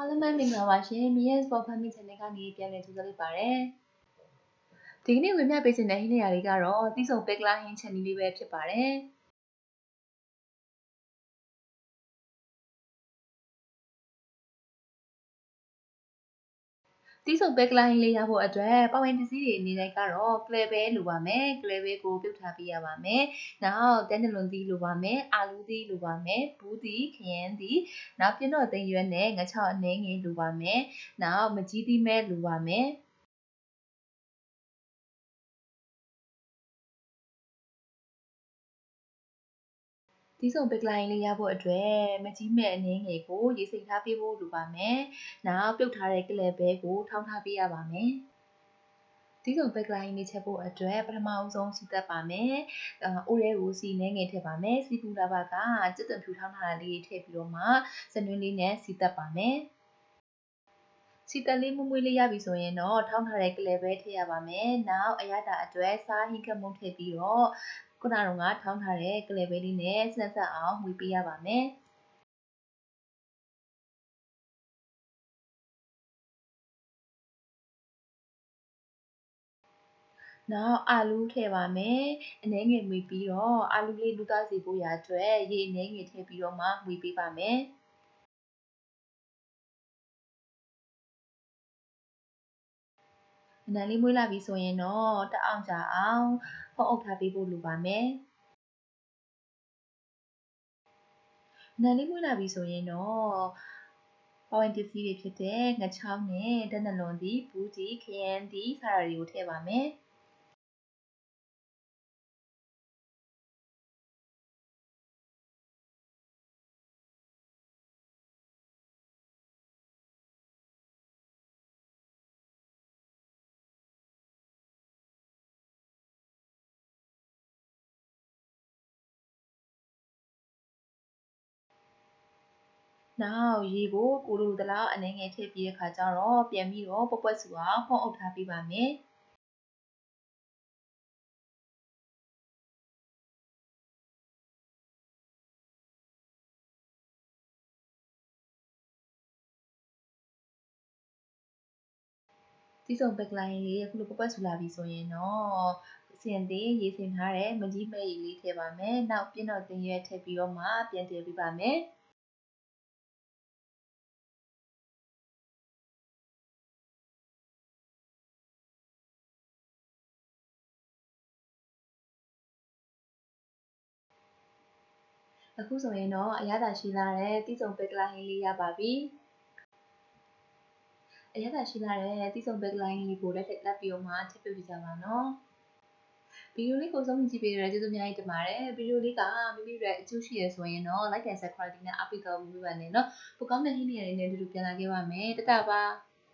အားလုံးပဲမင်္ဂလာပါရှင်။ Mia's Sport Farming Channel ကနေပြန်လည်ကြိုဆိုလိုက်ပါတယ်။ဒီကနေ့ဝင်ပြပေးခြင်းတဲ့ဟင်းနေရာလေးကတော့တီးဆုံပက်ကလာဟင်းချက်နီးလေးပဲဖြစ်ပါတယ်။တီးဆုံပက်ကလာဟင်းလေးရဖို့အတွက်ပါဝင်ပစ္စည်းတွေအနေနဲ့ကတော့ကလဲပဲလိုပါမယ်။ကလဲပဲကိုပြုတ်ထားပေးရပါမယ်။နောက်တန်းတလွန်သီးလိုပါမယ်။အာလူးသီးလိုပါမယ်။ဘူးသီးခရမ်းသီးနောက်ပြတော့သိမ်းရွက်နဲ့ငါးချောက်အနှဲငယ်လိုပါမယ်။နောက်မကြီးသီးမဲလိုပါမယ်။တီးဆုံပက်ကလာဟင်းလေးရဖို့အတွက်မကြီးမဲ့အနှင်းငယ်ကိုရေစိမ်ထားပေးဖို့လိုပါမယ်။နောက်ပြုတ်ထားတဲ့ကလဲပဲကိုထောင်းထားပေးရပါမယ်။တီးဆုံပက်ကလာဟင်းလေးချက်ဖို့အတွက်ပထမအဆုံးစီသက်ပါမယ်။အိုးထဲကိုစီနှဲငယ်ထည့်ပါမယ်။စီပူလာပါကကြက်သွန်ဖြူထောင်းထားတာလေးထည့်ပြီးတော့မှစနွင်းလေးနဲ့စီသက်ပါမယ်။စီတက်လေးမွေ့မွေ့လေးရပြီဆိုရင်တော့ထောင်းထားတဲ့ကလဲပဲထည့်ရပါမယ်။နောက်အရသာအတွက်စားဟင်းကမုံထည့်ပြီးတော့ခုနကထောင်းထားတဲ့ကလဲပဲလေးနဲ့ဆက်ဆက်အောင်မှွေပေးရပါမယ်။နောက်အာလူးထည့်ပါမယ်။အနှဲငယ်မှွေပြီးတော့အာလူးလေးလူသားစီဖို့ရအတွက်ရေအနှဲငယ်ထည့်ပြီးတော့မှမှွေပေးပါမယ်။အနံလေးမွေးလာပြီဆိုရင်တော့တအောင်ကြာအောင်ဖုံးအုပ်ထားပေးဖို့လိုပါမယ်။အနံလေးမွေးလာပြီဆိုရင်တော့ပါဝင်ပစ္စည်းတွေဖြစ်တဲ့ငါးချောင်းနဲ့တန်းတလွန်သီးဘူးသီးခရမ်းသီးစတာတွေကိုထည့်ပါမယ်။နောက်ရေကိုကိုလိုသလောက်အနှဲငယ်ထည့်ပြီးတဲ့ခါကျတော့ပြန်ပြီးတော့ပွက်ပွက်စုအောင်ဖုံးအုပ်ထားပေးပါမယ်။တီးဆုံပက်ကလာဟင်းလေးအခုလိုပွက်ပွက်ဆူလာပြီဆိုရင်တော့စင်သေးရေစင်ထားတဲ့မကြီးမဲ့ရေလေးထည့်ပါမယ်။နောက်ပြင်းတော့တင်ရွက်ထည့်ပြီးတော့မှပြန်တည်ပေးပါမယ်။အခုဆိုရင်တော့အရသာရှိလာတဲ့တီးဆုံပက်ကလာဟင်းလေးရပါပြီ။အရသာရှိလာတဲ့တီးဆုံပက်ကလာဟင်းလေးကိုလက်ပြီးတော့မှချက်ပြုတ်ကြပါနော်။ဗီဒီယိုလေးကိုဆုံးဖြတ်ကြည့်ပေးရတဲ့ကျေးဇူးအများကြီးတင်ပါတယ်။ဗီဒီယိုလေးကမိမိတို့အကျိုးရှိရဆိုရင်တော့ like and subscribe နဲ့အားပေးတော့မလို့ပါနဲ့နော်။ပိုကောင်းတဲ့ဟင်းတွေနဲ့အတူတူပြန်လာခဲ့ပါမယ်။တတပါ